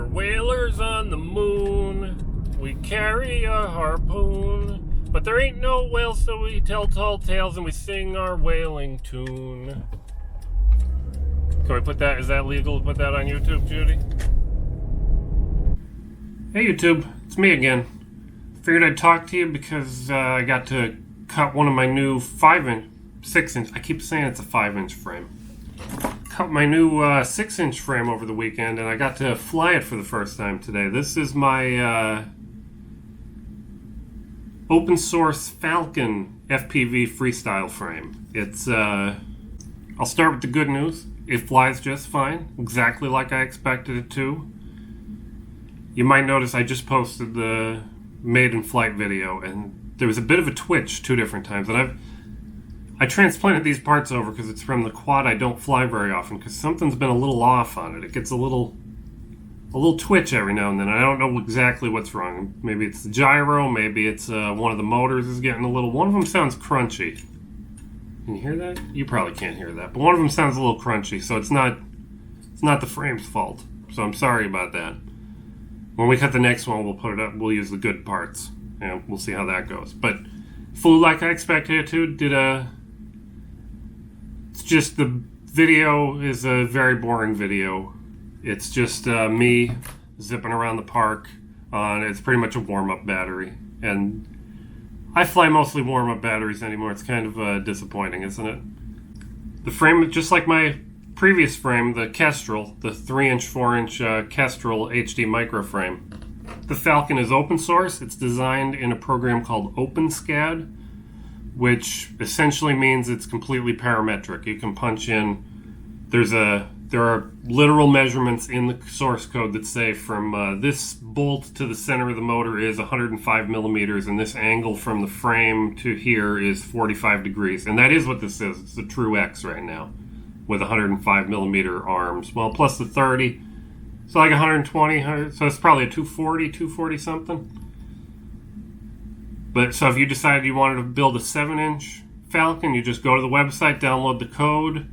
whalers on the moon. We carry a harpoon, but there ain't no whales, so we tell tall tales and we sing our whaling tune. Can we put that, is that legal to put that on YouTube, Judy? Hey YouTube, it's me again. Figured I'd talk to you because I got to cut one of my new 6-inch, I keep saying it's a 5-inch frame. Cut my new 6-inch frame over the weekend and I got to fly it for the first time today. This is my open source Falcon FPV Freestyle frame. It's, I'll start with the good news. It flies just fine, exactly like I expected it to. You might notice I just posted the made-in-flight video, and there was a bit of a twitch 2 different times. And I transplanted these parts over because it's from the quad I don't fly very often, because something's been a little off on it. It gets a little twitch every now and then. I don't know exactly what's wrong. Maybe it's the gyro, maybe it's one of the motors is getting a little... One of them sounds crunchy. Can you hear that? You probably can't hear that, but one of them sounds a little crunchy, so it's not the frame's fault. So I'm sorry about that. When we cut the next one, we'll put it up. We'll use the good parts, and we'll see how that goes. But flew like I expected it to. It's just the video is a very boring video. It's just me zipping around the park. It's pretty much a warm-up battery, and I fly mostly warm-up batteries anymore. It's kind of disappointing, isn't it? The frame, just like my previous frame, the Kestrel, the 3-inch, 4-inch Kestrel HD micro frame. The Falcon is open source. It's designed in a program called OpenSCAD, which essentially means it's completely parametric. You can punch in, there are literal measurements in the source code that say from this bolt to the center of the motor is 105 millimeters, and this angle from the frame to here is 45 degrees. And that is what this is. It's a true X right now, with 105 millimeter arms. Well, plus the 30, so like 120, so it's probably a 240 something. But so if you decided you wanted to build a 7-inch Falcon, you just go to the website, download the code,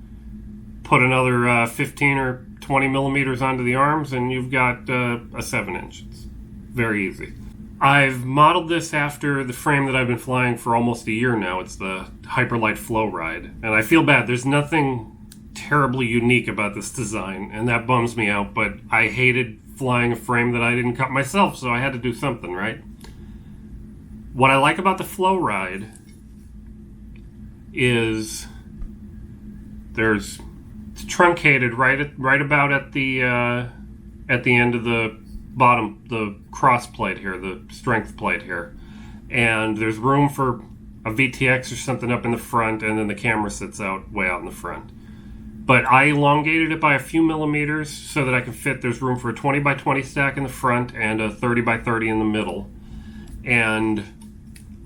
put another 15 or 20 millimeters onto the arms, and you've got a 7-inch. It's very easy. I've modeled this after the frame that I've been flying for almost a year now. It's the Hyperlite Flowride, and I feel bad. There's nothing terribly unique about this design, and that bums me out, but I hated flying a frame that I didn't cut myself, so I had to do something, right? What I like about the Flowride is it's truncated right about at the end of the bottom, the cross plate here, the strength plate here, and there's room for a VTX or something up in the front, and then the camera sits way out in the front. But I elongated it by a few millimeters so that I can fit, there's room for a 20 by 20 stack in the front and a 30 by 30 in the middle. And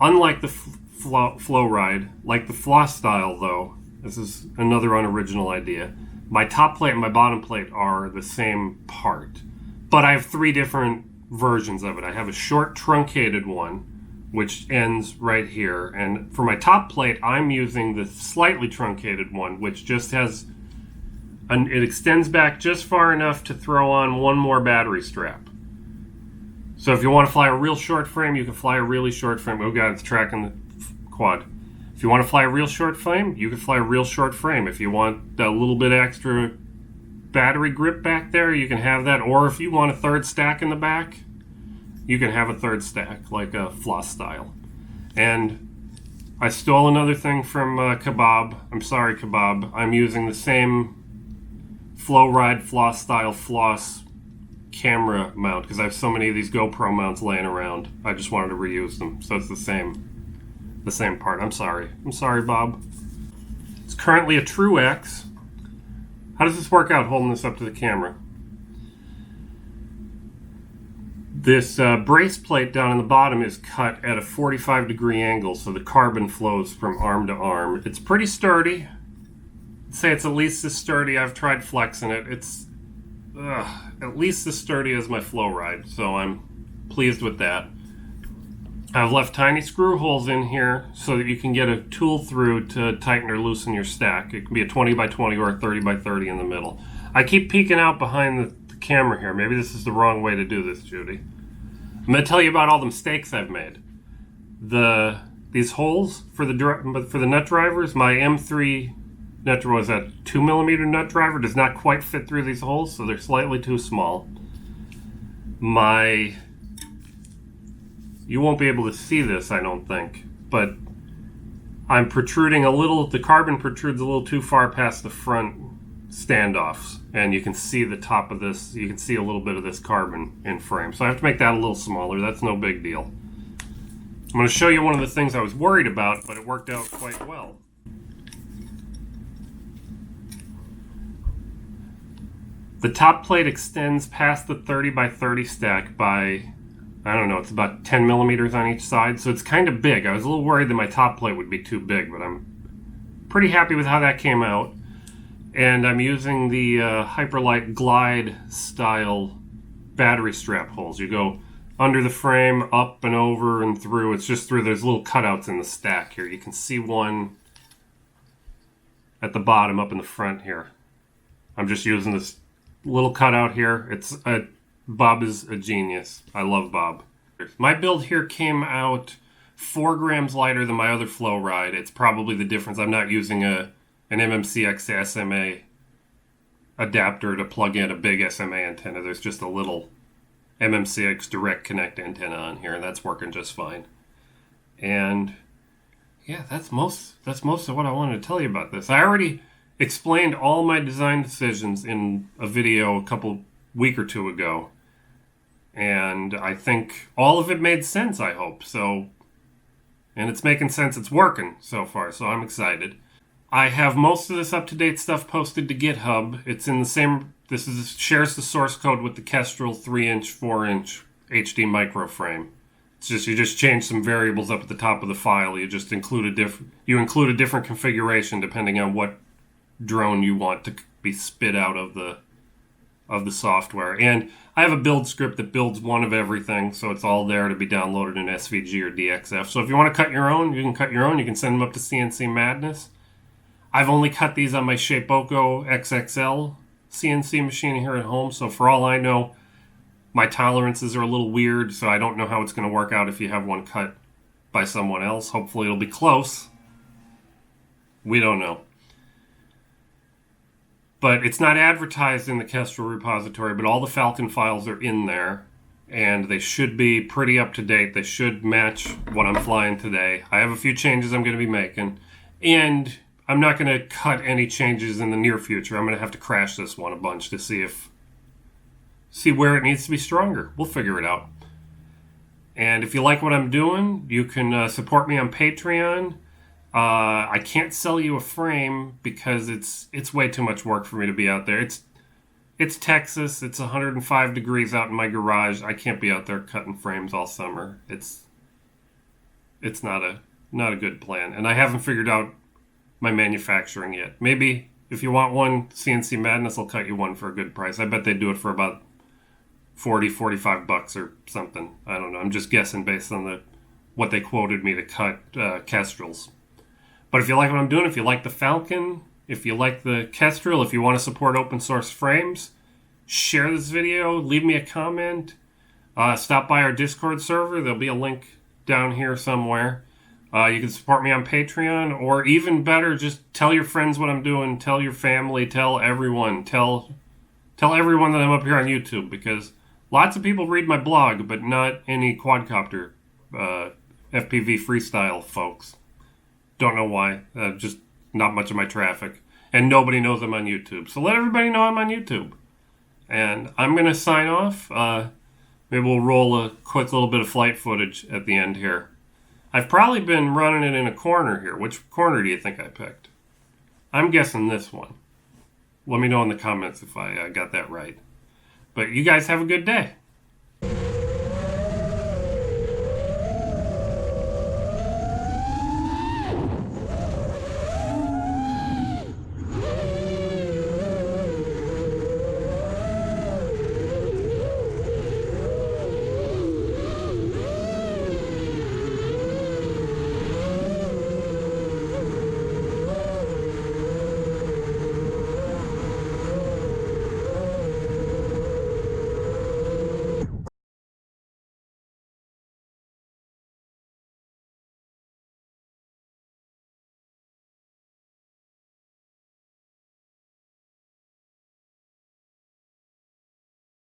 unlike the Flowride, like the Freestyle though, this is another unoriginal idea, my top plate and my bottom plate are the same part. But I have 3 different versions of it. I have a short truncated one, which ends right here. And for my top plate, I'm using the slightly truncated one, which just has... And it extends back just far enough to throw on one more battery strap. So if you want to fly a real short frame, you can fly a really short frame. Oh god, it's tracking the quad. If you want to fly a real short frame, you can fly a real short frame. If you want a little bit extra battery grip back there, you can have that. Or if you want a 3rd stack in the back, you can have a 3rd stack, like a Freestyle. And I stole another thing from Kebab. I'm sorry, Kebab. I'm using the same Flowride Freestyle floss camera mount because I have so many of these GoPro mounts laying around. I just wanted to reuse them, so it's the same part. I'm sorry, Bob. It's currently a true X. How does this work out holding this up to the camera? This brace plate down in the bottom is cut at a 45-degree angle, so the carbon flows from arm to arm. It's pretty sturdy. I'd say it's at least as sturdy. I've tried flexing it. It's at least as sturdy as my Flowride, so I'm pleased with that. I've left tiny screw holes in here so that you can get a tool through to tighten or loosen your stack. It can be a 20 by 20 or a 30 by 30 in the middle. I keep peeking out behind the camera here. Maybe this is the wrong way to do this, Judy. I'm going to tell you about all the mistakes I've made. These holes for the nut drivers, my M3 nut driver was a 2mm nut driver, does not quite fit through these holes, so they're slightly too small. You won't be able to see this, I don't think, but I'm protruding a little, the carbon protrudes a little too far past the front standoffs, and you can see the top of this, you can see a little bit of this carbon in frame. So I have to make that a little smaller. That's no big deal. I'm going to show you one of the things I was worried about, but it worked out quite well. The top plate extends past the 30 by 30 stack by, I don't know, it's about 10 millimeters on each side, so it's kind of big. I was a little worried that my top plate would be too big, but I'm pretty happy with how that came out. And I'm using the Hyperlite Glide style battery strap holes. You go under the frame, up and over and through. It's just through, there's little cutouts in the stack here. You can see one at the bottom up in the front here. I'm just using this little cutout here. Bob is a genius. I love Bob. My build here came out 4 grams lighter than my other Flowride. It's probably the difference. I'm not using an MMCX SMA adapter to plug in a big SMA antenna. There's just a little MMCX direct connect antenna on here, and that's working just fine. And yeah, that's most of what I wanted to tell you about this. I already explained all my design decisions in a video a week or two ago, and I think all of it made sense, I hope. So, and it's making sense, it's working so far, so I'm excited. I have most of this up-to-date stuff posted to GitHub. It's in the same, shares the source code with the Kestrel 3-inch, 4-inch HD micro frame. It's just, you just change some variables up at the top of the file. You just include a different configuration depending on what drone you want to be spit out of the software. And I have a build script that builds one of everything, so it's all there to be downloaded in SVG or DXF. So if you want to cut your own, you can cut your own. You can send them up to CNC Madness. I've only cut these on my Shapeoko XXL CNC machine here at home, so for all I know, my tolerances are a little weird, so I don't know how it's going to work out if you have one cut by someone else. Hopefully it'll be close. We don't know. But it's not advertised in the Kestrel repository, but all the Falcon files are in there, and they should be pretty up to date. They should match what I'm flying today. I have a few changes I'm going to be making, and I'm not going to cut any changes in the near future. I'm going to have to crash this one a bunch to see where it needs to be stronger. We'll figure it out. And if you like what I'm doing, you can support me on Patreon. I can't sell you a frame because it's way too much work for me to be out there. It's Texas. It's 105 degrees out in my garage. I can't be out there cutting frames all summer. It's not a good plan. And I haven't figured out my manufacturing yet. Maybe if you want one, CNC Madness will cut you one for a good price. I bet they do it for about $40-45 or something. I don't know. I'm just guessing based on what they quoted me to cut Kestrels. But if you like what I'm doing, if you like the Falcon, if you like the Kestrel, if you want to support open source frames, share this video, leave me a comment, stop by our Discord server. There'll be a link down here somewhere. You can support me on Patreon, or even better, just tell your friends what I'm doing, tell your family, tell everyone, tell everyone that I'm up here on YouTube, because lots of people read my blog, but not any quadcopter FPV Freestyle folks. Don't know why. Just not much of my traffic. And nobody knows I'm on YouTube. So let everybody know I'm on YouTube. And I'm going to sign off. Maybe we'll roll a quick little bit of flight footage at the end here. I've probably been running it in a corner here. Which corner do you think I picked? I'm guessing this one. Let me know in the comments if I got that right. But you guys have a good day.